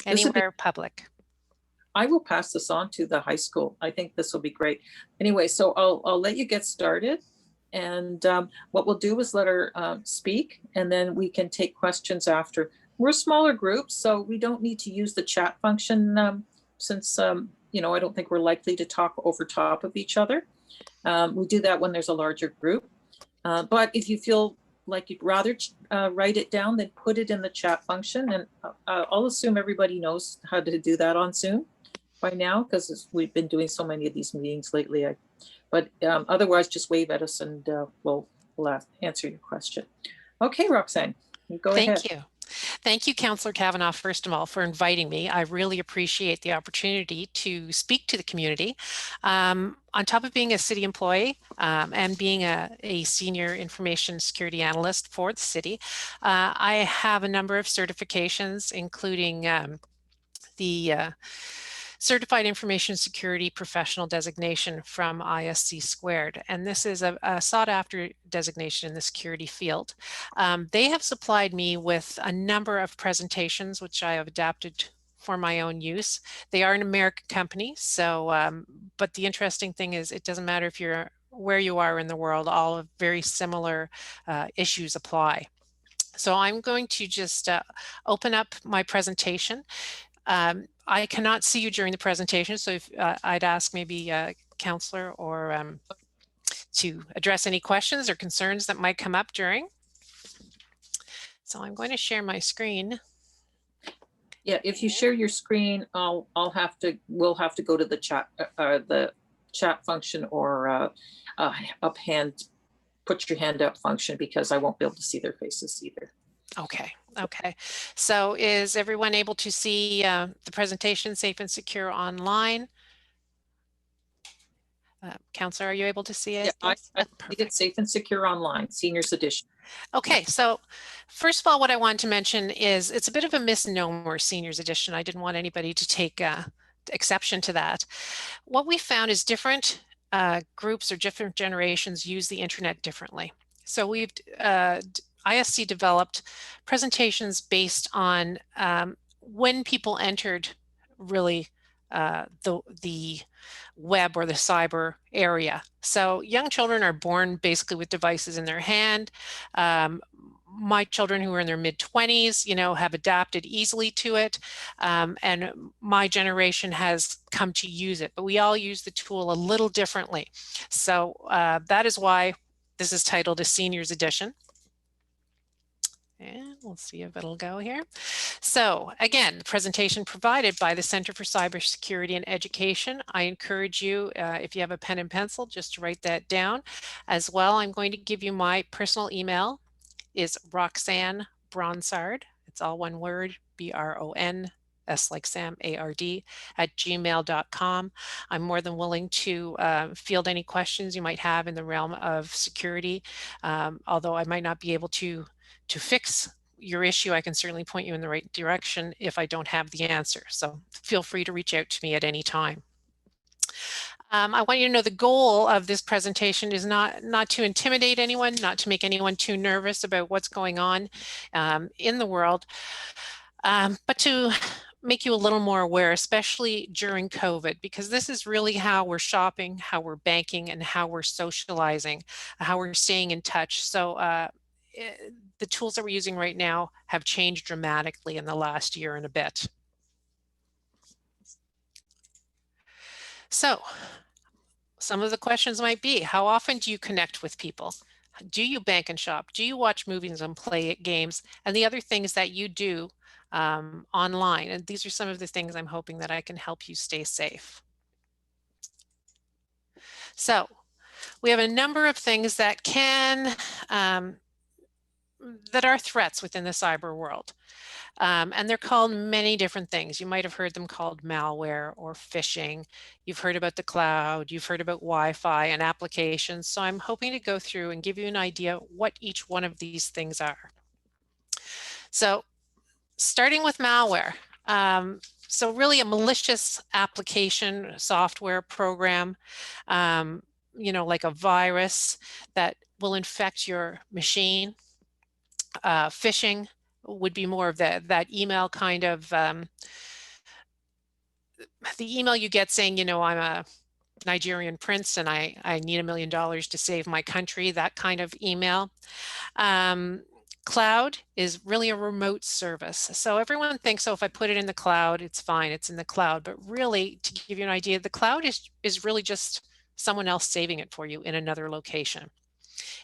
Anywhere public. I will pass this on to the high school. I think this will be great. Anyway, so I'll let you get started. And what we'll do is let her speak, and then we can take questions after. We're a smaller group, so we don't need to use the chat function since, you know, I don't think we're likely to talk over top of each other. We do that when there's a larger group. But if you feel like you'd rather write it down, then put it in the chat function. And I'll assume everybody knows how to do that on Zoom by now, because we've been doing so many of these meetings lately. But otherwise, just wave at us and we'll answer your question. Okay, Roxanne, go ahead. Thank you. Thank you, Councillor Kavanagh, first of all, for inviting me. I really appreciate the opportunity to speak to the community. On top of being a city employee and being a senior information security analyst for the city, I have a number of certifications, including the Certified Information Security Professional designation from ISC Squared. And this is a sought after designation in the security field. They have supplied me with a number of presentations, which I have adapted for my own use. They are an American company, so, but the interesting thing is it doesn't matter if you're where you are in the world, all of very similar issues apply. So I'm going to just open up my presentation. I cannot see you during the presentation, so if, I'd ask maybe Councillor or to address any questions or concerns that might come up during. So I'm going to share my screen. Yeah, if you share your screen, we'll have to go to the chat function or put your hand up function, because I won't be able to see their faces either. Okay. Okay. So is everyone able to see the presentation safe and secure online? Councillor, are you able to see it? Yeah, I think it's safe and secure online, seniors edition. Okay, so first of all, what I want to mention is it's a bit of a misnomer, seniors edition. I didn't want anybody to take exception to that. What we found is different groups or different generations use the internet differently. So we've ISC developed presentations based on when people entered really the web or the cyber area. So young children are born basically with devices in their hand. My children who are in their mid-20s, you know, have adapted easily to it. And my generation has come to use it, but we all use the tool a little differently. So that is why this is titled a Seniors Edition. And we'll see if it'll go here. So again, the presentation provided by the Center for Cybersecurity and Education. I encourage you, if you have a pen and pencil, just to write that down. As well, I'm going to give you my personal email. Is Roxanne Bronsard. It's all one word, B-R-O-N, S like Sam, A-R-D, @gmail.com. I'm more than willing to field any questions you might have in the realm of security. Although I might not be able to fix your issue, I can certainly point you in the right direction if I don't have the answer. So feel free to reach out to me at any time. I want you to know the goal of this presentation is not to intimidate anyone, not to make anyone too nervous about what's going on in the world, but to make you a little more aware, especially during COVID, because this is really how we're shopping, how we're banking, and how we're socializing, how we're staying in touch. So the tools that we're using right now have changed dramatically in the last year and a bit. So some of the questions might be, how often do you connect with people? Do you bank and shop? Do you watch movies and play games? And the other things that you do online. And these are some of the things I'm hoping that I can help you stay safe. So we have a number of things that can, that are threats within the cyber world. And they're called many different things. You might have heard them called malware or phishing. You've heard about the cloud, you've heard about Wi-Fi and applications. So I'm hoping to go through and give you an idea what each one of these things are. So starting with malware. So really a malicious application, software program, you know, like a virus that will infect your machine. Phishing would be more of that email kind of the email you get saying, you know, I'm a Nigerian prince and I need $1 million to save my country, that kind of email. Cloud is really a remote service. So everyone thinks, oh, if I put it in the cloud, it's fine, it's in the cloud. But really, to give you an idea, the cloud is really just someone else saving it for you in another location.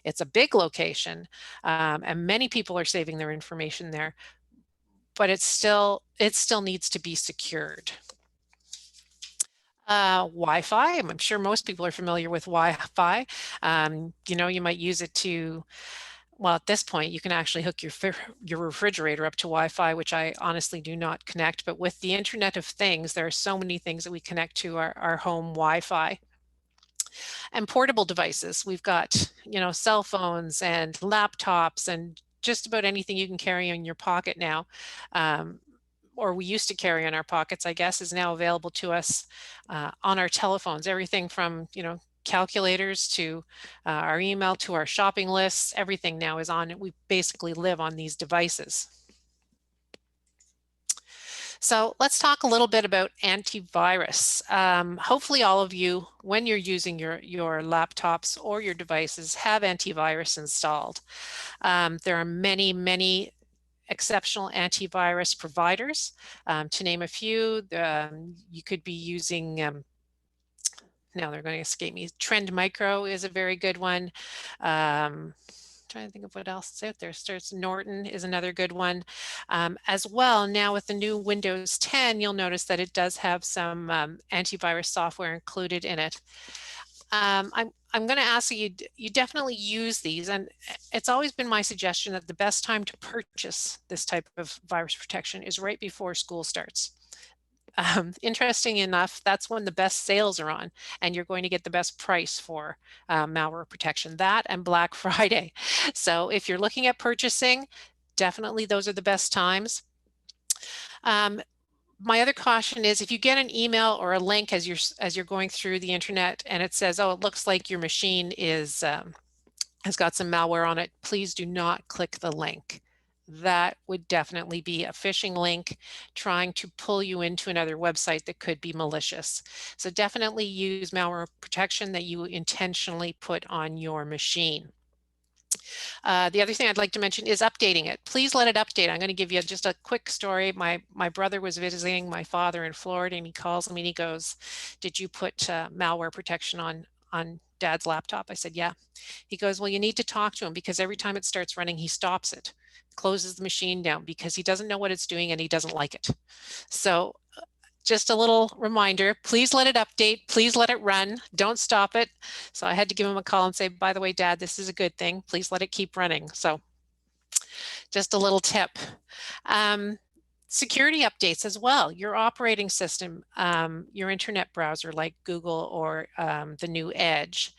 It's a big location, and many people are saving their information there, but it still needs to be secured. Wi-Fi, I'm sure most people are familiar with Wi-Fi. You know, you might use it to, well, at this point, you can actually hook your refrigerator up to Wi-Fi, which I honestly do not connect. But with the Internet of Things, there are so many things that we connect to our home Wi-Fi. And portable devices, we've got, you know, cell phones and laptops and just about anything you can carry in your pocket now. Or we used to carry in our pockets, I guess, is now available to us on our telephones. Everything from, you know, calculators to our email to our shopping lists, everything now is on it. We basically live on these devices. So let's talk a little bit about antivirus. Hopefully all of you, when you're using your laptops or your devices, have antivirus installed. There are many, many exceptional antivirus providers. To name a few, you could be using, now they're going to escape me. Trend Micro is a very good one. Trying to think of what else is out there. Starts Norton is another good one. As well, now with the new Windows 10, you'll notice that it does have some antivirus software included in it. I'm going to ask you definitely use these, and it's always been my suggestion that the best time to purchase this type of virus protection is right before school starts. Interesting enough, that's when the best sales are on, and you're going to get the best price for malware protection, that and Black Friday. So if you're looking at purchasing, definitely those are the best times. My other caution is if you get an email or a link as you're going through the internet and it says, oh, it looks like your machine is has got some malware on it, please do not click the link. That would definitely be a phishing link trying to pull you into another website that could be malicious. So definitely use malware protection that you intentionally put on your machine. The other thing I'd like to mention is updating it. Please let it update. I'm going to give you just a quick story. My brother was visiting my father in Florida, and he calls me and he goes, "Did you put malware protection on Dad's laptop?" I said, "Yeah." He goes, "Well, you need to talk to him because every time it starts running, he stops it, closes the machine down because he doesn't know what it's doing and he doesn't like it." So just a little reminder, please let it update, please let it run, don't stop it. So I had to give him a call and say, by the way, Dad, this is a good thing, please let it keep running. So just a little tip. Security updates as well, your operating system, your internet browser like Google or the new Edge,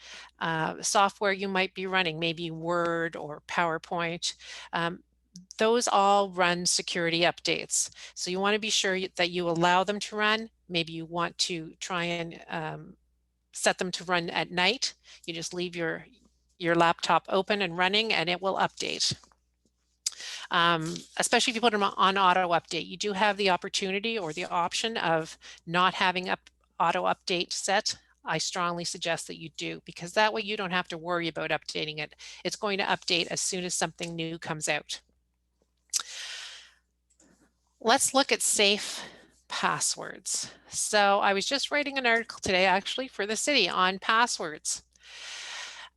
software you might be running, maybe Word or PowerPoint. Those all run security updates. So you want to be sure that you allow them to run. Maybe you want to try and set them to run at night. You just leave your laptop open and running and it will update. Especially if you put them on auto update, you do have the opportunity or the option of not having auto update set. I strongly suggest that you do, because that way you don't have to worry about updating it. It's going to update as soon as something new comes out. Let's look at safe passwords. So I was just writing an article today actually for the city on passwords.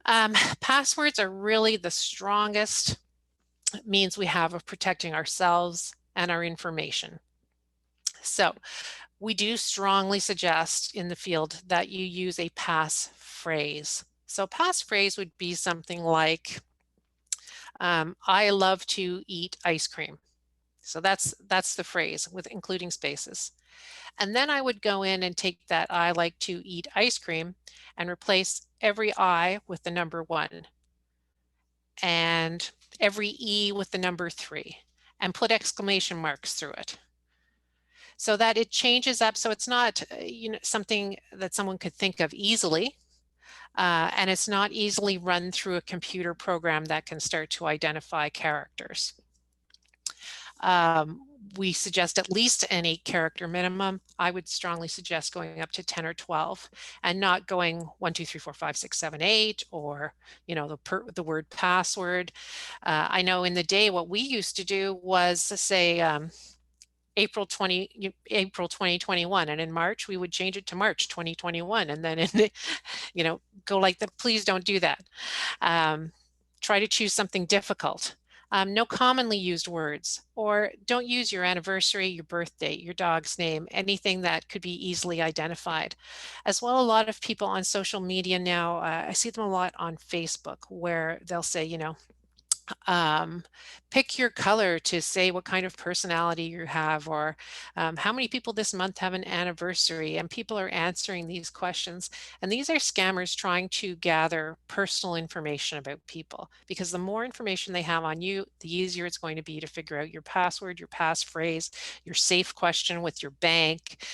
Passwords are really the strongest means we have of protecting ourselves and our information. So we do strongly suggest in the field that you use a passphrase. So passphrase would be something like, I love to eat ice cream. So that's the phrase with including spaces. And then I would go in and take that I like to eat ice cream and replace every I with the number 1 and every E with the number 3 and put exclamation marks through it so that it changes up. So it's not something that someone could think of easily. And it's not easily run through a computer program that can start to identify characters. We suggest at least an 8-character minimum. I would strongly suggest going up to 10 or 12 and not going 1, 2, 3, 4, 5, 6, 7, 8, or, you know, the word password. I know in the day what we used to do was say April 2021, and in March we would change it to March 2021, and then in the, you know, go like that. Please don't do that. Try to choose something difficult. No commonly used words, or don't use your anniversary, your birth date, your dog's name, anything that could be easily identified. As well, a lot of people on social media now, I see them a lot on Facebook, where they'll say, you know, pick your color to say what kind of personality you have, or how many people this month have an anniversary, and people are answering these questions. And these are scammers trying to gather personal information about people, because the more information they have on you, the easier it's going to be to figure out your password, your passphrase, your safe question with your bank.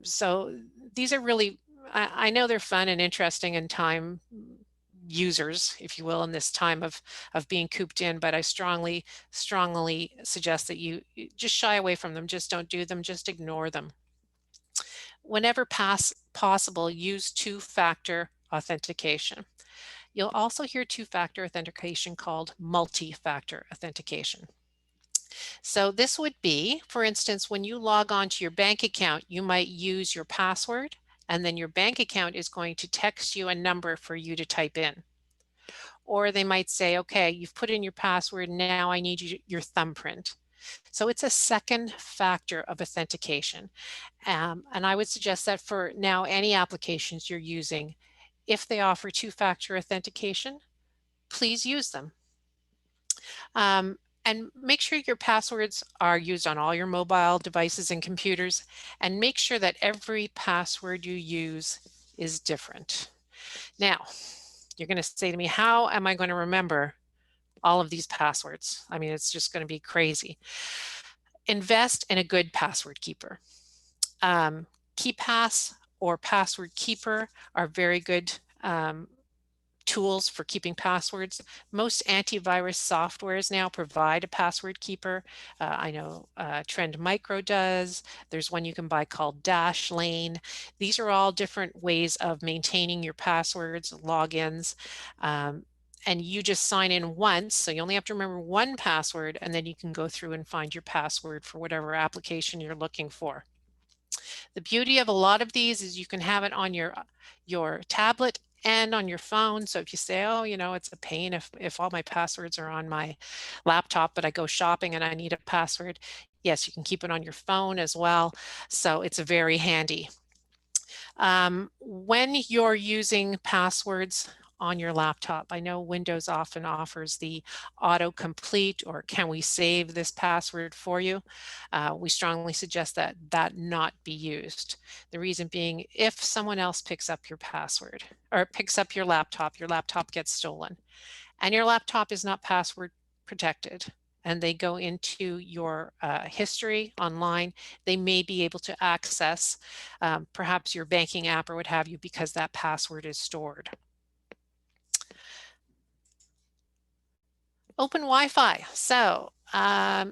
So these are really, I know they're fun and interesting and time users, if you will, in this time of being cooped in, but I strongly suggest that you just shy away from them. Just don't do them, just ignore them. Whenever possible, use two-factor authentication. You'll also hear two-factor authentication called multi-factor authentication. So this would be, for instance, when you log on to your bank account, you might use your password, and then your bank account is going to text you a number for you to type in. Or they might say, okay, you've put in your password, now I need your thumbprint. So it's a second factor of authentication. And I would suggest that for now, any applications you're using, if they offer two-factor authentication, please use them. And make sure your passwords are used on all your mobile devices and computers, and make sure that every password you use is different. Now, you're going to say to me, how am I going to remember all of these passwords? I mean, it's just going to be crazy. Invest in a good password keeper. KeePass or Password Keeper are very good tools for keeping passwords. Most antivirus softwares now provide a password keeper. I know Trend Micro does. There's one you can buy called Dashlane. These are all different ways of maintaining your passwords, logins, and you just sign in once, so you only have to remember one password, and then you can go through and find your password for whatever application you're looking for. The beauty of a lot of these is you can have it on your tablet and on your phone. So if you say, oh, you know, it's a pain if all my passwords are on my laptop, but I go shopping and I need a password, yes, you can keep it on your phone as well. So it's very handy. When you're using passwords on your laptop, I know Windows often offers the autocomplete, or can we save this password for you? We strongly suggest that that not be used. The reason being, if someone else picks up your password or picks up your laptop gets stolen, and your laptop is not password protected, and they go into your history online, they may be able to access perhaps your banking app or what have you, because that password is stored. Open Wi-Fi. So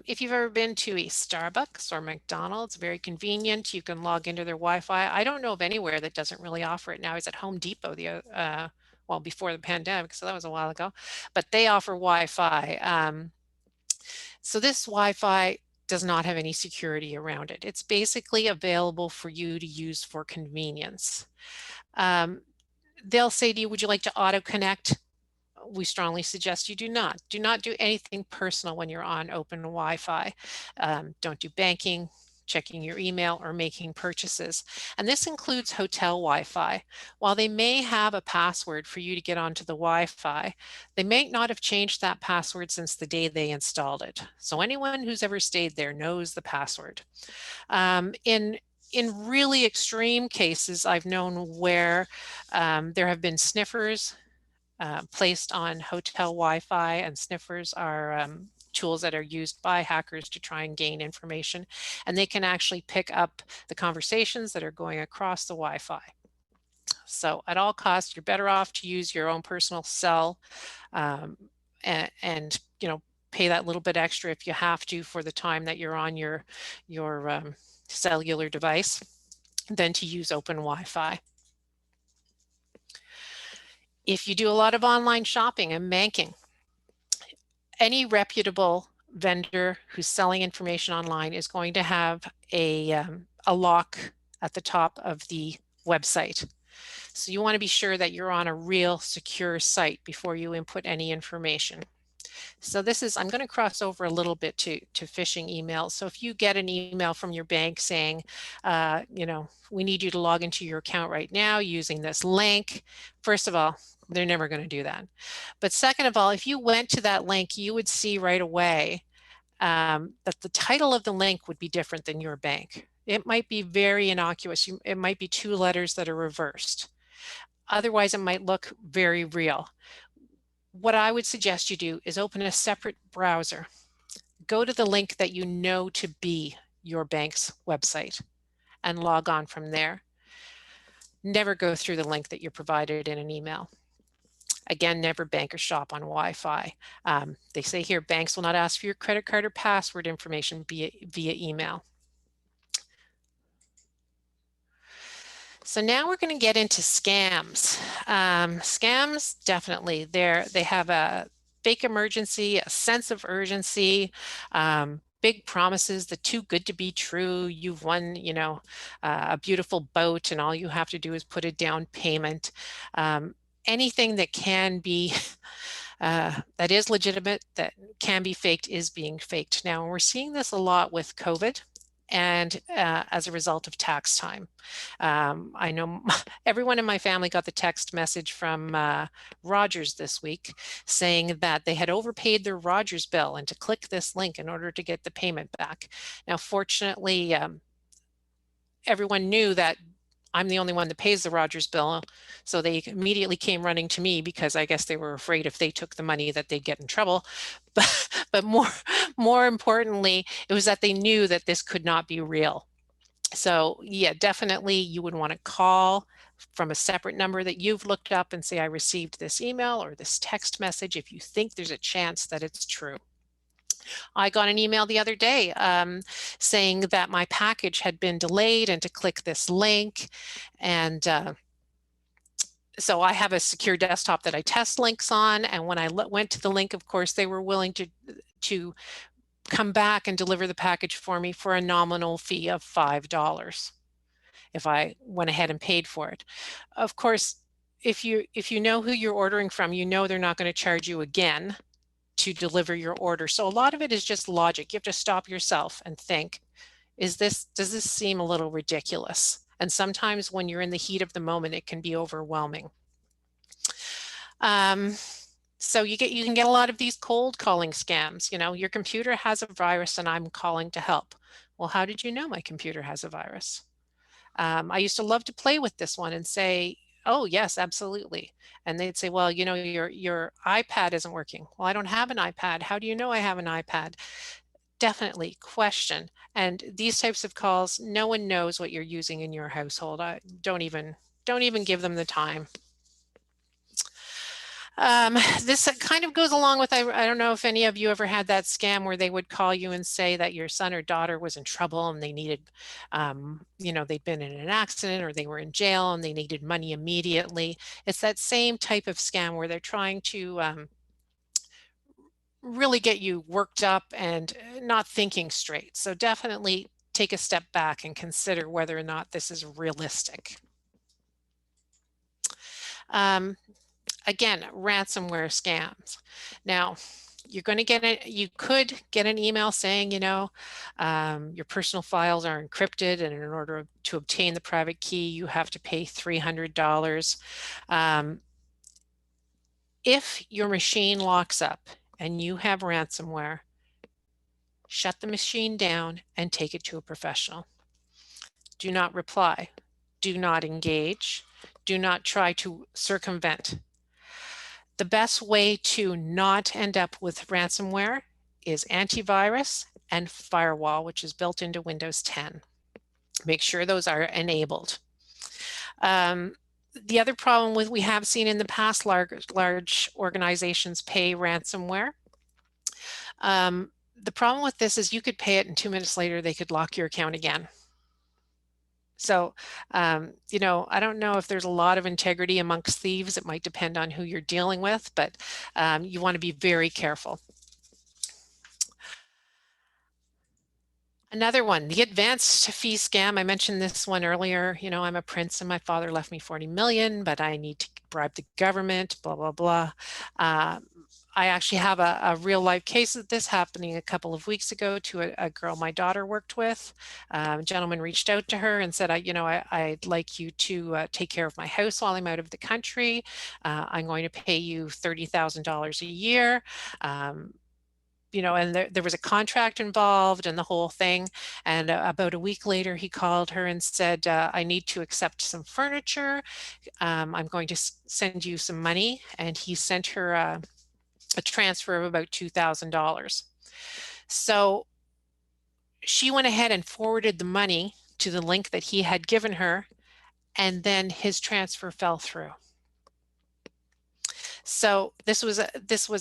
if you've ever been to a Starbucks or McDonald's, very convenient. You can log into their Wi-Fi. I don't know of anywhere that doesn't really offer it now. I was at Home Depot well, before the pandemic, so that was a while ago, but they offer Wi-Fi. So this Wi-Fi does not have any security around it. It's basically available for you to use for convenience. They'll say to you, would you like to auto connect? We strongly suggest you do not. Do not do anything personal when you're on open Wi-Fi. Don't do banking, checking your email, or making purchases. And this includes hotel Wi-Fi. While they may have a password for you to get onto the Wi-Fi, they may not have changed that password since the day they installed it. So anyone who's ever stayed there knows the password. In really extreme cases, I've known where there have been sniffers placed on hotel Wi-Fi, and sniffers are tools that are used by hackers to try and gain information, and they can actually pick up the conversations that are going across the Wi-Fi. So at all costs, you're better off to use your own personal cell and you know, pay that little bit extra if you have to for the time that you're on your cellular device than to use open Wi-Fi. If you do a lot of online shopping and banking, any reputable vendor who's selling information online is going to have a lock at the top of the website. So you want to be sure that you're on a real secure site before you input any information. So this is, I'm going to cross over a little bit to phishing emails. So if you get an email from your bank saying, you know, we need you to log into your account right now using this link, first of all, they're never going to do that. But second of all, if you went to that link, you would see right away that the title of the link would be different than your bank. It might be very innocuous. It might be 2 letters that are reversed. Otherwise, it might look very real. What I would suggest you do is open a separate browser. Go to the link that you know to be your bank's website and log on from there. Never go through the link that you're provided in an email. Again, never bank or shop on Wi-Fi. They say here, banks will not ask for your credit card or password information via email. So now we're going to get into scams. Scams, definitely, they have a fake emergency, a sense of urgency, big promises, the too good to be true. You've won, you know, a beautiful boat, and all you have to do is put a down payment. Anything that can be that is legitimate, that can be faked, is being faked. Now, we're seeing this a lot with COVID and as a result of tax time. I know everyone in my family got the text message from Rogers this week saying that they had overpaid their Rogers bill and to click this link in order to get the payment back. Now, fortunately, everyone knew that I'm the only one that pays the Rogers bill, so they immediately came running to me because I guess they were afraid if they took the money that they'd get in trouble. But more importantly, it was that they knew that this could not be real. So yeah, definitely you would want to call from a separate number that you've looked up and say, I received this email or this text message if you think there's a chance that it's true. I got an email the other day saying that my package had been delayed and to click this link. And so I have a secure desktop that I test links on. And when I went to the link, of course, they were willing to come back and deliver the package for me for a nominal fee of $5 if I went ahead and paid for it. Of course, if you know who you're ordering from, you know they're not going to charge you again to deliver your order. So a lot of it is just logic. You have to stop yourself and think, does this seem a little ridiculous? And sometimes when you're in the heat of the moment, it can be overwhelming. So you can get a lot of these cold calling scams. You know, your computer has a virus and I'm calling to help. Well, how did you know my computer has a virus? I used to love to play with this one and say, oh, yes, absolutely. And they'd say, well, you know, your iPad isn't working. Well, I don't have an iPad. How do you know I have an iPad? Definitely question. And these types of calls, no one knows what you're using in your household. Don't even give them the time. This kind of goes along with, I don't know if any of you ever had that scam where they would call you and say that your son or daughter was in trouble and they needed, you know, they'd been in an accident or they were in jail and they needed money immediately. It's that same type of scam where they're trying to really get you worked up and not thinking straight. So definitely take a step back and consider whether or not this is realistic. Again, ransomware scams. Now, you're going to get you could get an email saying, you know, your personal files are encrypted, and in order to obtain the private key, you have to pay $300. If your machine locks up and you have ransomware, shut the machine down and take it to a professional. Do not reply. Do not engage. Do not try to circumvent. The best way to not end up with ransomware is antivirus and firewall, which is built into Windows 10. Make sure those are enabled. The other problem we have seen in the past, large organizations pay ransomware. The problem with this is you could pay it and 2 minutes later they could lock your account again. So, you know, I don't know if there's a lot of integrity amongst thieves. It might depend on who you're dealing with, but you want to be very careful. Another one, the advanced fee scam. I mentioned this one earlier. You know, I'm a prince and my father left me 40 million, but I need to bribe the government, blah, blah, blah. I actually have a real life case of this happening a couple of weeks ago to a girl my daughter worked with. A gentleman reached out to her and said, I'd like you to take care of my house while I'm out of the country. I'm going to pay you $30,000 a year. You know, and there was a contract involved and the whole thing. And about a week later, he called her and said, I need to accept some furniture. I'm going to send you some money. And he sent her a transfer of about $2,000. So she went ahead and forwarded the money to the link that he had given her, and then his transfer fell through. So this was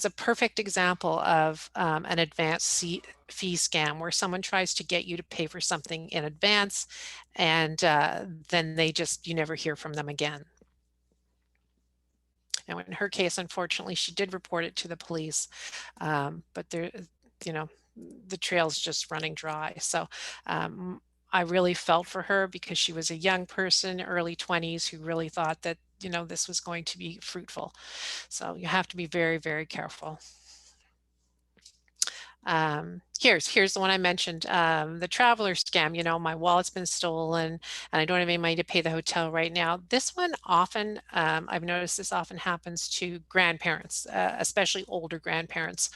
a perfect example of an advanced fee scam where someone tries to get you to pay for something in advance, and then you never hear from them again. Now, in her case, unfortunately, she did report it to the police, but you know, the trail's just running dry. So I really felt for her because she was a young person, early 20s, who really thought that, you know, this was going to be fruitful. So you have to be very, very careful. Here's the one I mentioned, the traveler scam. You know, my wallet's been stolen and I don't have any money to pay the hotel right now. This one often, I've noticed this often happens to grandparents, especially older grandparents,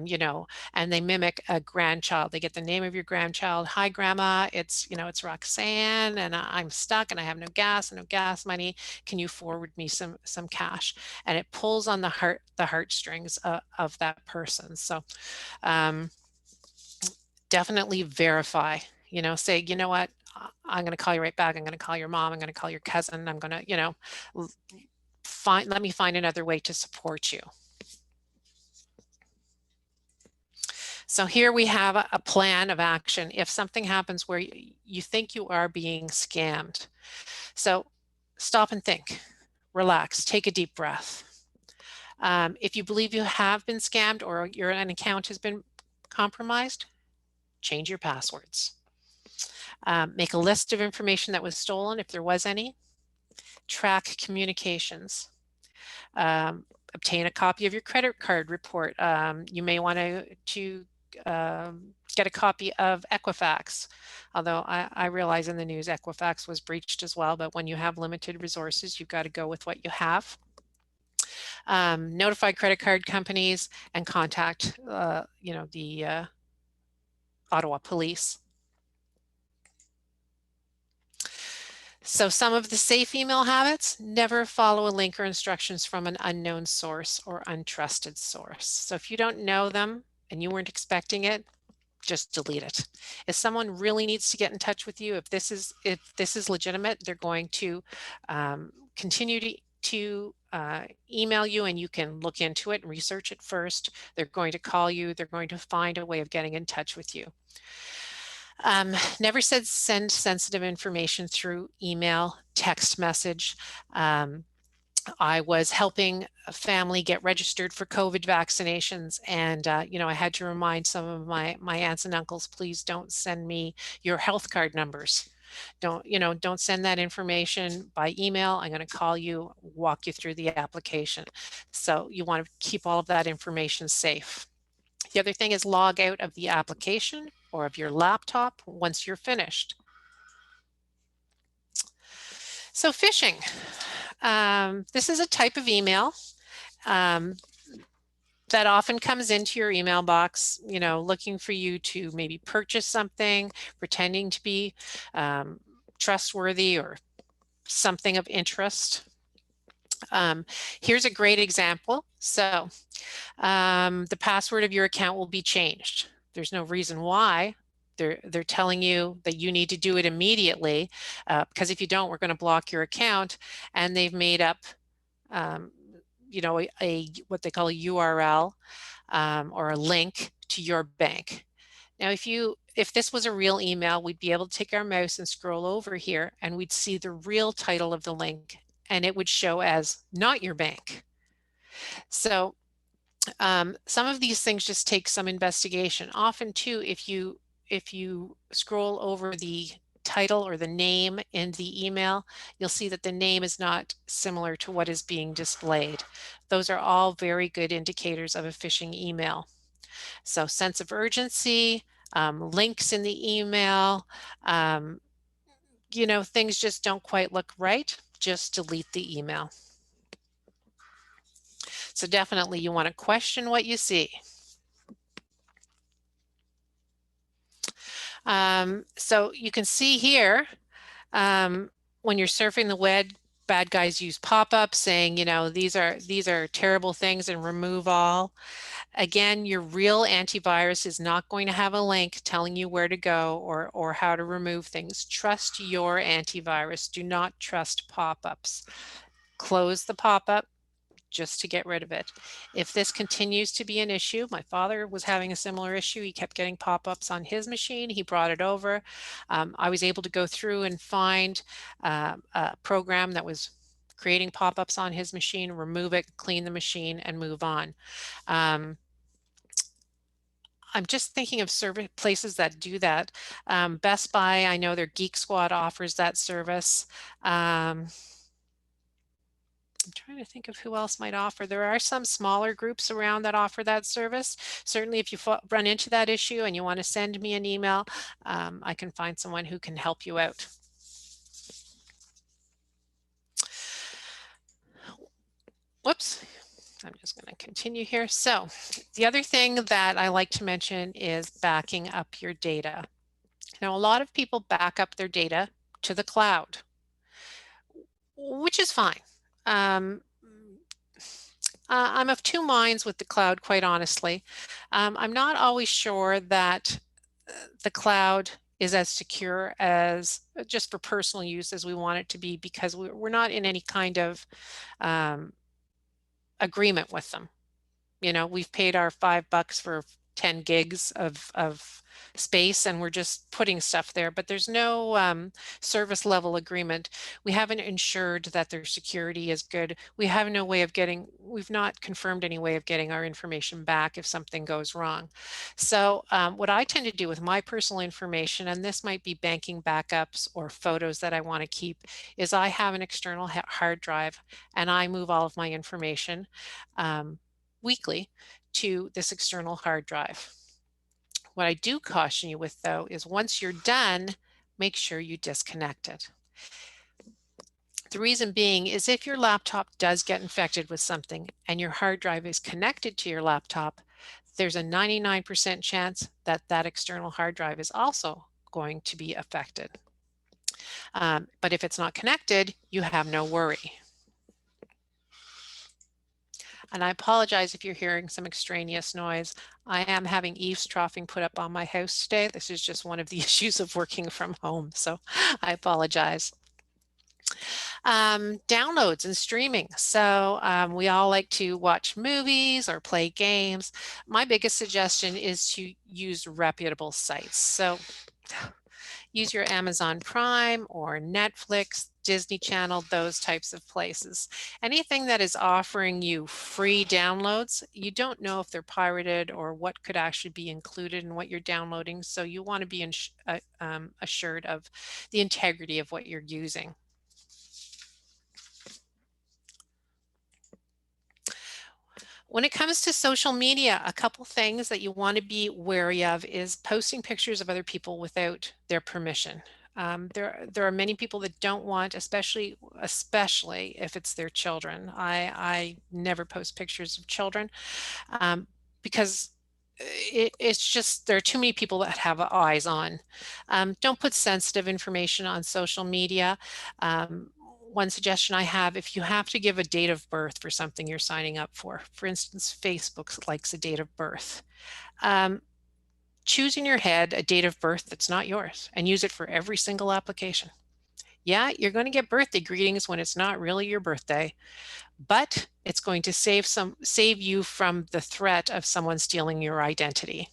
you know, and they mimic a grandchild. They get the name of your grandchild. Hi, grandma, it's Roxanne and I'm stuck and I have no gas and no gas money. Can you forward me some cash? And it pulls on the heartstrings of that person. So definitely verify, you know, say, you know what, I'm going to call you right back. I'm going to call your mom. I'm going to call your cousin. I'm going to, you know, let me find another way to support you. So here we have a plan of action if something happens where you think you are being scammed. So stop and think, relax, take a deep breath. If you believe you have been scammed or your account has been compromised, change your passwords. Make a list of information that was stolen, if there was any. Track communications. Obtain a copy of your credit card report. You may want to get a copy of Equifax, although I realize in the news Equifax was breached as well, but when you have limited resources, you've got to go with what you have. Notify credit card companies and contact you know, the Ottawa police. So some of the safe email habits: never follow a link or instructions from an unknown source or untrusted source. So if you don't know them and you weren't expecting it, just delete it. If someone really needs to get in touch with you, if this is legitimate, they're going to continue to email you, and you can look into it and research it first. They're going to call you. They're going to find a way of getting in touch with you. Never send sensitive information through email, text message. I was helping a family get registered for COVID vaccinations, and you know, I had to remind some of my aunts and uncles, please don't send me your health card numbers. Don't send that information by email. I'm going to call you, walk you through the application. So you want to keep all of that information safe. The other thing is log out of the application or of your laptop once you're finished. So phishing. This is a type of email that often comes into your email box, you know, looking for you to maybe purchase something, pretending to be trustworthy or something of interest. Here's a great example. So the password of your account will be changed. There's no reason why. They're telling you that you need to do it immediately, because if you don't, we're going to block your account. And they've made up, you know, what they call a URL. or a link to your bank. Now, if this was a real email, we'd be able to take our mouse and scroll over here and we'd see the real title of the link and it would show as not your bank. So some of these things just take some investigation. Often too, if you scroll over the title or the name in the email, you'll see that the name is not similar to what is being displayed. Those are all very good indicators of a phishing email. So sense of urgency, links in the email, things just don't quite look right, just delete the email. So definitely you want to question what you see. So you can see here, when you're surfing the web, bad guys use pop-ups saying, these are terrible things and remove all. Again, your real antivirus is not going to have a link telling you where to go or how to remove things. Trust your antivirus. Do not trust pop-ups. Close the pop-up just to get rid of it. If this continues to be an issue, my father was having a similar issue. He kept getting pop-ups on his machine. He brought it over. I was able to go through and find a program that was creating pop-ups on his machine, remove it, clean the machine, and move on. I'm just thinking of service places that do that. Best Buy, I know their Geek Squad offers that service. I'm trying to think of who else might offer. There are some smaller groups around that offer that service. Certainly, if you run into that issue and you want to send me an email, I can find someone who can help you out. Whoops. I'm just going to continue here. So the other thing that I like to mention is backing up your data. Now, a lot of people back up their data to the cloud, which is fine. I'm of two minds with the cloud, quite honestly. I'm not always sure that the cloud is as secure as just for personal use as we want it to be, because we're not in any kind of agreement with them. We've paid our $5 for 10 gigs of space and we're just putting stuff there, but there's no service level agreement. We haven't ensured that their security is good. We've not confirmed any way of getting our information back if something goes wrong. So what I tend to do with my personal information, and this might be banking backups or photos that I want to keep, is I have an external hard drive and I move all of my information weekly to this external hard drive. What I do caution you with, though, is once you're done, make sure you disconnect it. The reason being is if your laptop does get infected with something and your hard drive is connected to your laptop, there's a 99% chance that that external hard drive is also going to be affected. But if it's not connected, you have no worry. And I apologize if you're hearing some extraneous noise. I am having eavesdropping put up on my house today. This is just one of the issues of working from home, so I apologize. Downloads and streaming. So we all like to watch movies or play games. My biggest suggestion is to use reputable sites. So use your Amazon Prime or Netflix, Disney Channel, those types of places. Anything that is offering you free downloads, you don't know if they're pirated or what could actually be included in what you're downloading. So you want to be assured of the integrity of what you're using. When it comes to social media, a couple things that you want to be wary of is posting pictures of other people without their permission. There are many people that don't want, especially if it's their children. I never post pictures of children because it's just there are too many people that have eyes on. Don't put sensitive information on social media. One suggestion I have, if you have to give a date of birth for something you're signing up for instance, Facebook likes a date of birth. Choose in your head a date of birth that's not yours and use it for every single application. Yeah, you're going to get birthday greetings when it's not really your birthday, but it's going to save you from the threat of someone stealing your identity.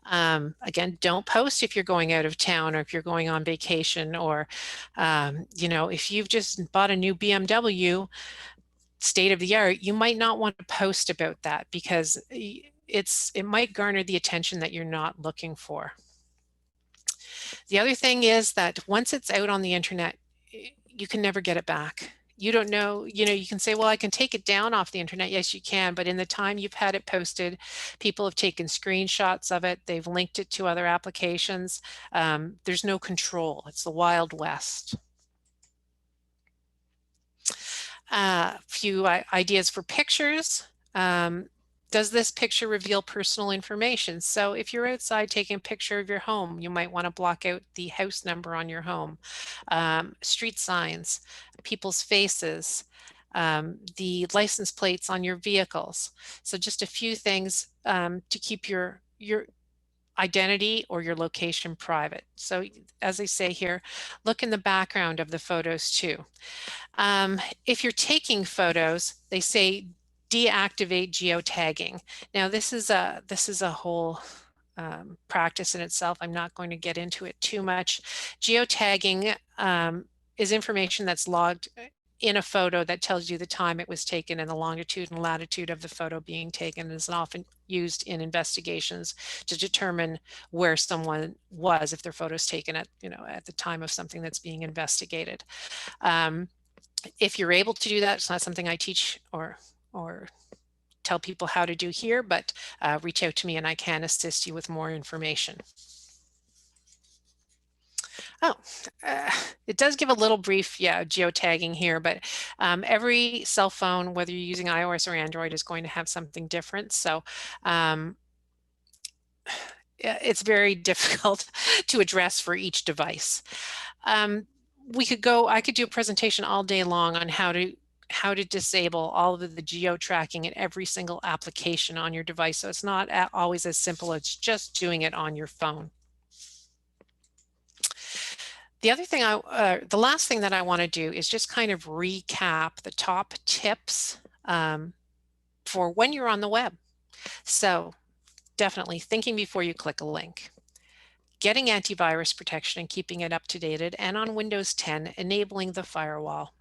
Again, don't post if you're going out of town or if you're going on vacation, or if you've just bought a new BMW state of the art, you might not want to post about that because it might garner the attention that you're not looking for. The other thing is that once it's out on the internet, you can never get it back. You don't know, you can say, well, I can take it down off the internet. Yes, you can. But in the time you've had it posted, people have taken screenshots of it. They've linked it to other applications. There's no control. It's the Wild West. A few ideas for pictures. Does this picture reveal personal information? So if you're outside taking a picture of your home, you might want to block out the house number on your home, street signs, people's faces, the license plates on your vehicles. So just a few things to keep your identity or your location private. So as I say here, look in the background of the photos too. If you're taking photos, they say deactivate geotagging. Now this is a whole practice in itself. I'm not going to get into it too much. Geotagging is information that's logged in a photo that tells you the time it was taken and the longitude and latitude of the photo being taken. Is often used in investigations to determine where someone was if their photo is taken at the time of something that's being investigated. If you're able to do that, it's not something I teach or tell people how to do here, but reach out to me and I can assist you with more information. It does give a little brief, geotagging here, but every cell phone, whether you're using iOS or Android, is going to have something different. So it's very difficult to address for each device. I could do a presentation all day long on how to disable all of the geo-tracking in every single application on your device. So it's not always as simple as just doing it on your phone. The other thing the last thing that I want to do is just kind of recap the top tips for when you're on the web. So definitely thinking before you click a link. Getting antivirus protection and keeping it up to date, and on Windows 10, enabling the firewall.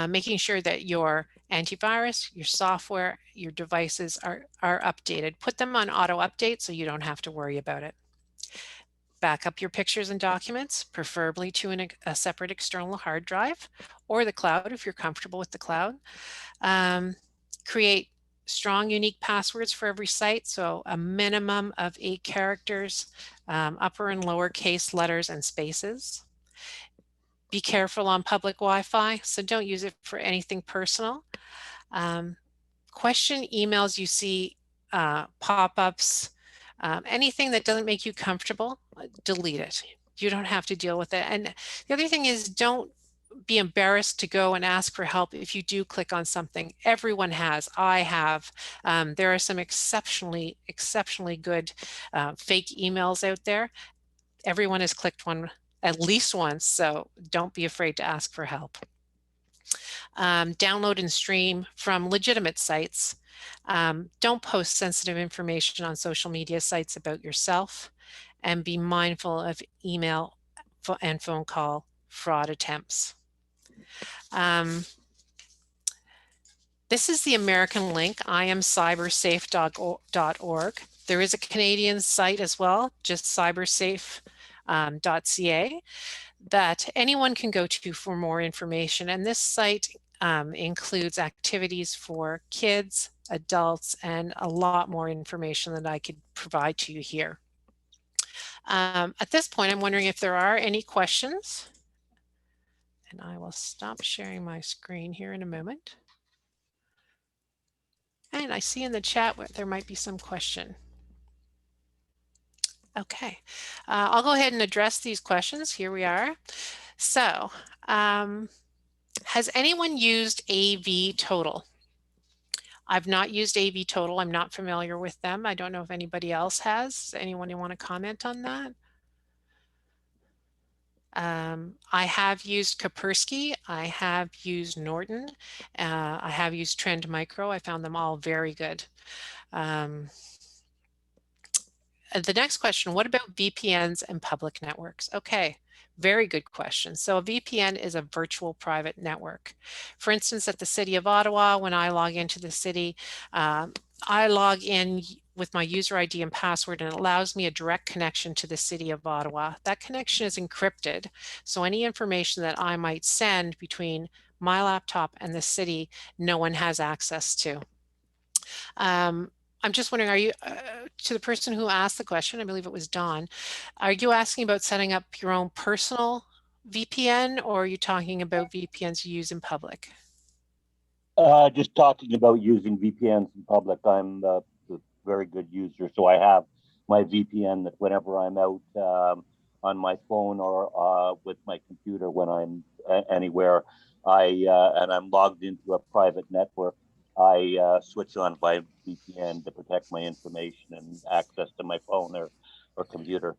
Making sure that your antivirus, your software, your devices are updated. Put them on auto update so you don't have to worry about it. Back up your pictures and documents, preferably to a separate external hard drive or the cloud if you're comfortable with the cloud. Create strong, unique passwords for every site, so a minimum of 8 characters, upper and lower case letters and spaces. Be careful on public Wi-Fi, so don't use it for anything personal. Question emails you see, pop-ups, anything that doesn't make you comfortable, delete it. You don't have to deal with it. And the other thing is, don't be embarrassed to go and ask for help if you do click on something. Everyone has. I have. There are some exceptionally good fake emails out there. Everyone has clicked one at least once, so don't be afraid to ask for help. Download and stream from legitimate sites. Don't post sensitive information on social media sites about yourself, and be mindful of email and phone call fraud attempts. This is the American link, iamcybersafe.org. There is a Canadian site as well, just cybersafe.ca, that anyone can go to for more information. And this site includes activities for kids, adults, and a lot more information that I could provide to you here. At this point, I'm wondering if there are any questions. And I will stop sharing my screen here in a moment. And I see in the chat where there might be some question. Okay, I'll go ahead and address these questions. Here we are. So, has anyone used AV Total? I've not used AV Total. I'm not familiar with them. I don't know if anybody else has. Anyone want to comment on that? I have used Kaspersky. I have used Norton. I have used Trend Micro. I found them all very good. The next question, what about VPNs and public networks? Okay, very good question. So a VPN is a virtual private network. For instance, at the City of Ottawa, when I log into the city, I log in with my user ID and password, and it allows me a direct connection to the City of Ottawa. That connection is encrypted, so any information that I might send between my laptop and the city, no one has access to. I'm just wondering, are you, to the person who asked the question, I believe it was Don, are you asking about setting up your own personal VPN, or are you talking about VPNs you use in public? Just talking about using VPNs in public. I'm a very good user, so I have my VPN that whenever I'm out on my phone or with my computer when I'm anywhere, and I'm logged into a private network, I switch on my VPN to protect my information and access to my phone or computer.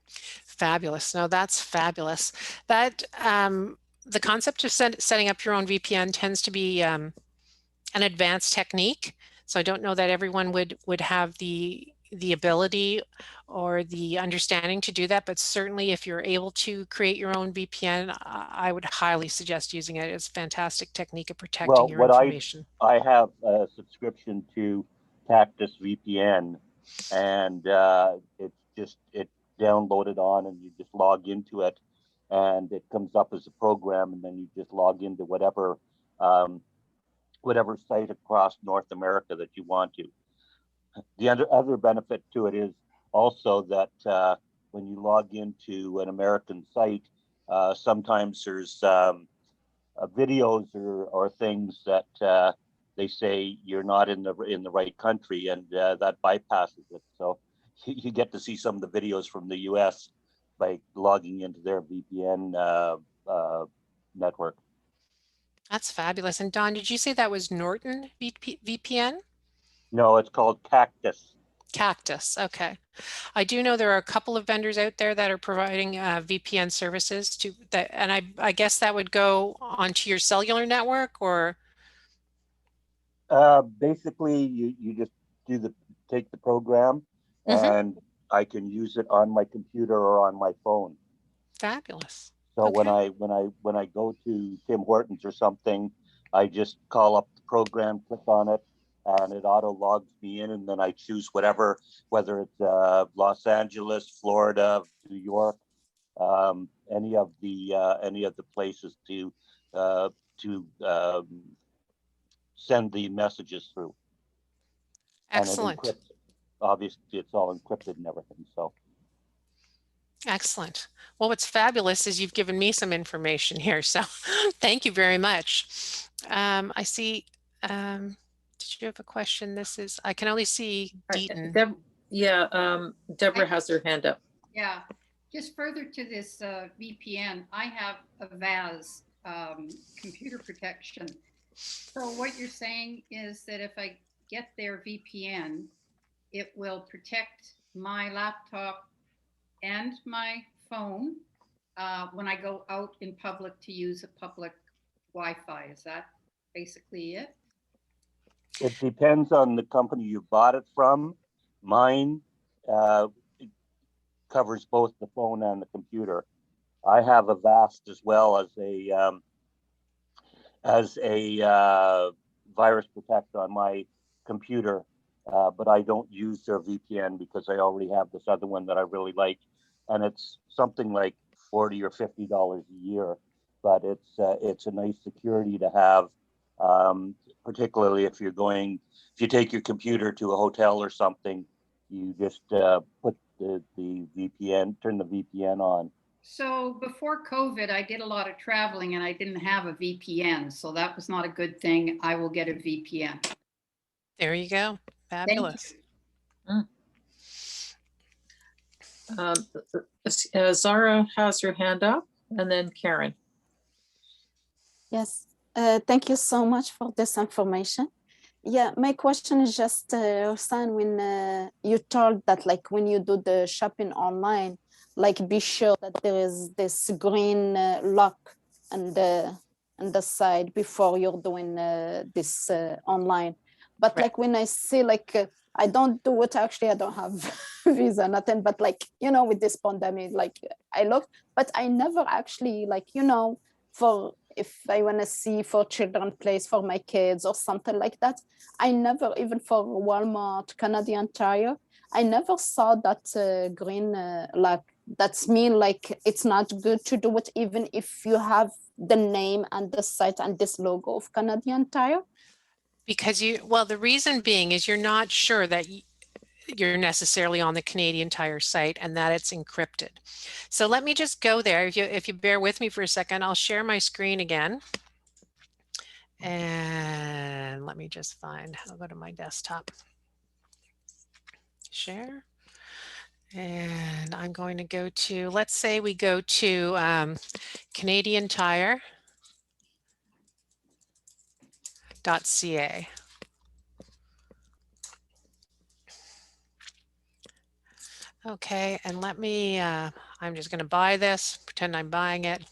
Fabulous. No, that's fabulous. That the concept of setting up your own VPN tends to be an advanced technique. So I don't know that everyone would have the ability or the understanding to do that, but certainly if you're able to create your own VPN, I would highly suggest using it. It's a fantastic technique of protecting your information. I have a subscription to Cactus VPN, and it's downloaded on, and you just log into it, and it comes up as a program, and then you just log into whatever site across North America that you want to. The other benefit to it is also that when you log into an American site, sometimes there's videos or things that they say you're not in the right country, and that bypasses it. So you get to see some of the videos from the U.S. by logging into their VPN network. That's fabulous. And Don, did you say that was Norton VPN? No, it's called Cactus. Cactus. Okay. I do know there are a couple of vendors out there that are providing VPN services to that, and I guess that would go onto your cellular network, or basically you just take the program, and I can use it on my computer or on my phone. Fabulous. So okay. when I go to Tim Hortons or something, I just call up the program, click on it, and it auto logs me in, and then I choose whether it's Los Angeles, Florida, New York, any of the places to send the messages through. Excellent. And it encrypts it. Obviously, it's all encrypted and everything. So. Excellent. Well, what's fabulous is you've given me some information here. So thank you very much. I see, did you have a question? I can only see Deaton. Deborah has her hand up. Yeah, just further to this VPN, I have a VAS computer protection. So what you're saying is that if I get their VPN, it will protect my laptop and my phone when I go out in public to use a public Wi-Fi. Is that basically it? It depends on the company you bought it from. Mine it covers both the phone and the computer. I have a VAST as well as a virus protect on my computer, but I don't use their VPN because I already have this other one that I really like, and it's something like $40 or $50 a year. But it's a nice security to have, particularly if you take your computer to a hotel or something, you just put the VPN, turn the VPN on. So before COVID, I did a lot of traveling and I didn't have a VPN. So that was not a good thing. I will get a VPN. There you go. Fabulous. Zara has her hand up, and then Karen. Yes, thank you so much for this information. Yeah, my question is just, Rosan, when you told that like when you do the shopping online, like be sure that there is this green lock on the side before you're doing this online. But Right. like when I see like I don't do it, actually I don't have visa, nothing, but like, you know, with this pandemic, like I looked, but I never actually like, you know, for if I want to see for children place for my kids or something like that, I never, even for Walmart, Canadian Tire, I never saw that green like that's mean like it's not good to do it even if you have the name and the site and this logo of Canadian Tire. Because well, the reason being is you're not sure that you're necessarily on the Canadian Tire site and that it's encrypted. So let me just go there. If you bear with me for a second, I'll share my screen again. And let me just I'll go to my desktop. Share. And I'm going to go to, let's say we go to Canadian Tire.ca. Okay, and let me, I'm just going to buy this, pretend I'm buying it.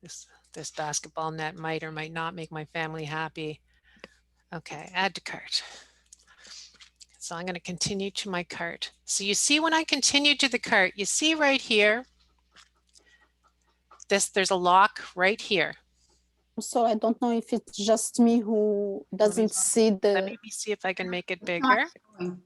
This basketball net might or might not make my family happy. Okay, add to cart. So I'm going to continue to my cart. So you see when I continue to the cart, you see right here, there's a lock right here. So I don't know if it's just me who doesn't see Let the. me see if I can make it It's bigger. not showing.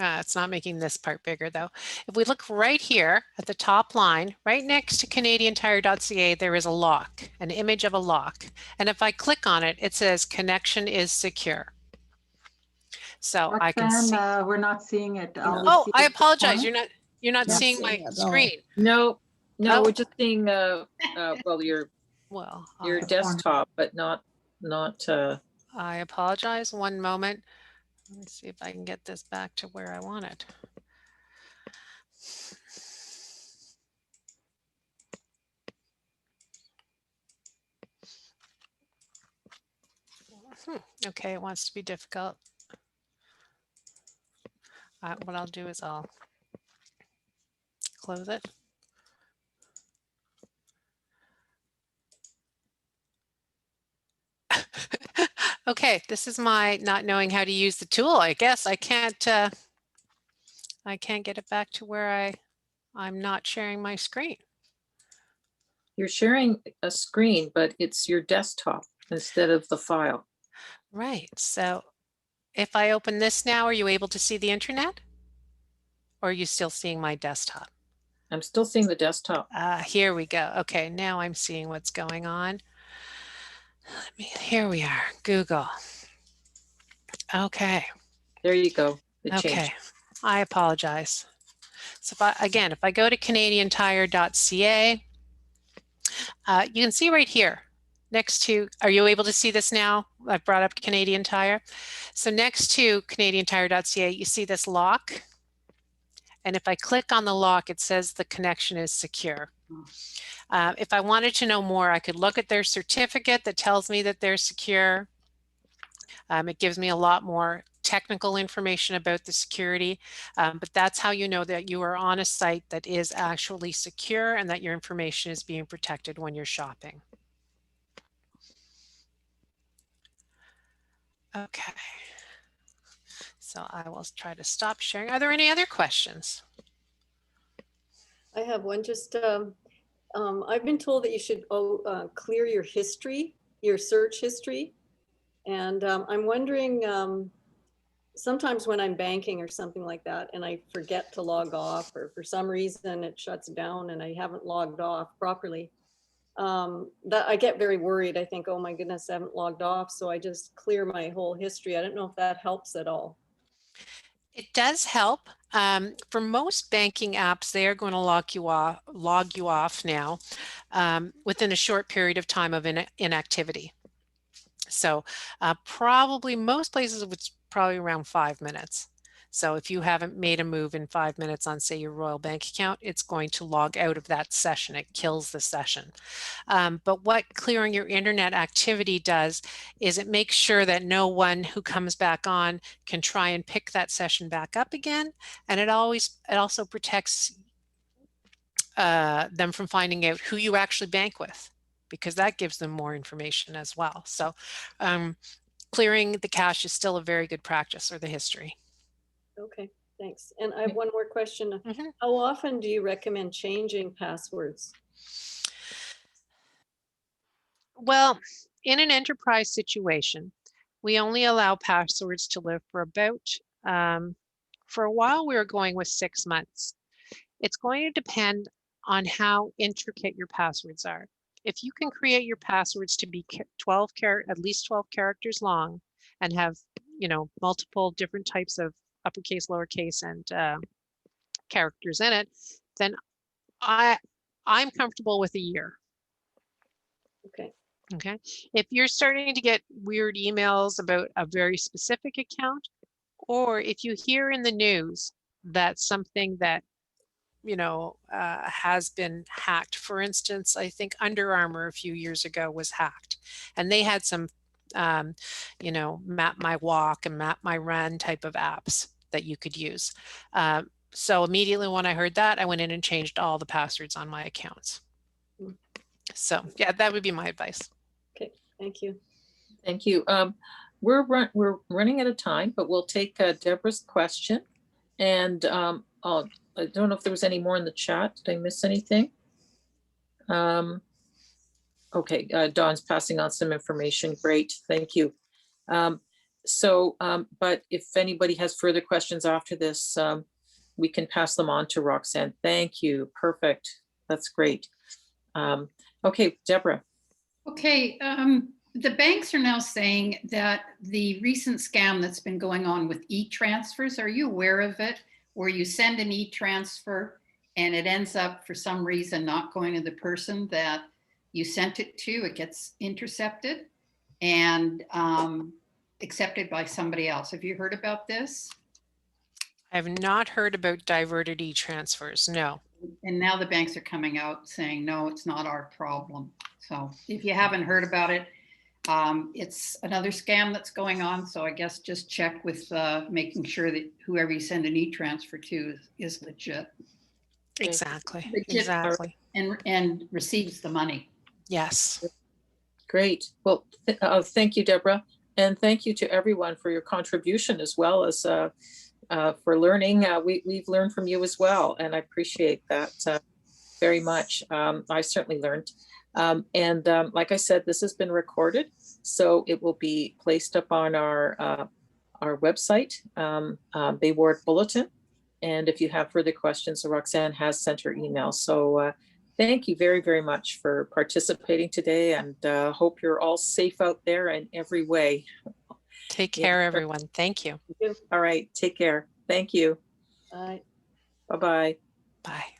It's not making this part bigger though. If we look right here at the top line, right next to CanadianTire.ca, there is a lock, an image of a lock. And if I click on it, it says connection is secure. So I can see. We're not seeing it. All we Oh, see I is the apologize. corner. You're not Not seeing seeing my it, no. screen. No, Oh. we're just seeing, well, your Well, desktop, but not. I apologize. One moment. Let me see if I can get this back to where I want it. Okay, it wants to be difficult. What I'll do is I'll close it. Okay, this is my not knowing how to use the tool. I guess I can't get it back to where I'm not sharing my screen. You're sharing a screen, but it's your desktop instead of the file. Right. So if I open this now, are you able to see the internet? Or are you still seeing my desktop? I'm still seeing the desktop. Here we go. Okay, now I'm seeing what's going on. Here we are, Google. Okay. There you go. It Okay, changed. I apologize. So if I go to CanadianTire.ca, you can see right here next to, are you able to see this now? I've brought up Canadian Tire. So next to CanadianTire.ca, you see this lock. And if I click on the lock, it says the connection is secure. If I wanted to know more, I could look at their certificate that tells me that they're secure. It gives me a lot more technical information about the security, but that's how you know that you are on a site that is actually secure and that your information is being protected when you're shopping. Okay, so I will try to stop sharing. Are there any other questions? I have one. Just I've been told that you should clear your history, your search history, and I'm wondering. Sometimes when I'm banking or something like that, and I forget to log off, or for some reason it shuts down and I haven't logged off properly, that I get very worried. I think, oh my goodness, I haven't logged off. So I just clear my whole history. I don't know if that helps at all. It does help. For most banking apps, they are going to log you off now within a short period of time of inactivity. So probably most places it's probably around 5 minutes. So if you haven't made a move in 5 minutes on, say, your Royal Bank account, it's going to log out of that session. It kills the session. But what clearing your internet activity does is it makes sure that no one who comes back on can try and pick that session back up again. And it also protects them from finding out who you actually bank with, because that gives them more information as well. So clearing the cache is still a very good practice, or the history. Okay, thanks. And I have one more question. How often do you recommend changing passwords? Well, in an enterprise situation, we only allow passwords to live for about, for a while we were going with 6 months. It's going to depend on how intricate your passwords are. If you can create your passwords to be at least 12 characters long and have, multiple different types of uppercase, lowercase, and characters in it, then I'm comfortable with a year. Okay. Okay. If you're starting to get weird emails about a very specific account, or if you hear in the news that something that has been hacked. For instance, I think Under Armour a few years ago was hacked, and they had some, Map My Walk and Map My Run type of apps that you could use. So immediately when I heard that, I went in and changed all the passwords on my accounts. So yeah, that would be my advice. Okay, thank you. Thank you. We're running out of time, but we'll take Deborah's question, and I don't know if there was any more in the chat. Did I miss anything? Okay, Dawn's passing on some information. Great, thank you. But if anybody has further questions after this, we can pass them on to Roxanne. Thank you, perfect, that's great. Okay, Deborah. Okay, the banks are now saying that the recent scam that's been going on with e-transfers, are you aware of it? Where you send an e-transfer and it ends up for some reason not going to the person that you sent it to, it gets intercepted and accepted by somebody else. Have you heard about this? I have not heard about diverted e-transfers, no. And now the banks are coming out saying, no, it's not our problem. So if you haven't heard about it, it's another scam that's going on. So I guess just check with making sure that whoever you send an e-transfer to is legit. Exactly, Legit exactly. And receives the money. Yes. Great. Well, thank you, Deborah. And thank you to everyone for your contribution, as well as for learning. We've learned from you as well, and I appreciate that very much. I certainly learned. Like I said, this has been recorded, so it will be placed up on our website, Bay Ward Bulletin. And if you have further questions, Roxanne has sent her email. So thank you very, very much for participating today, and hope you're all safe out there in every way. Take care, everyone. Thank you. All right. Take care. Thank you. Bye. Bye-bye. Bye.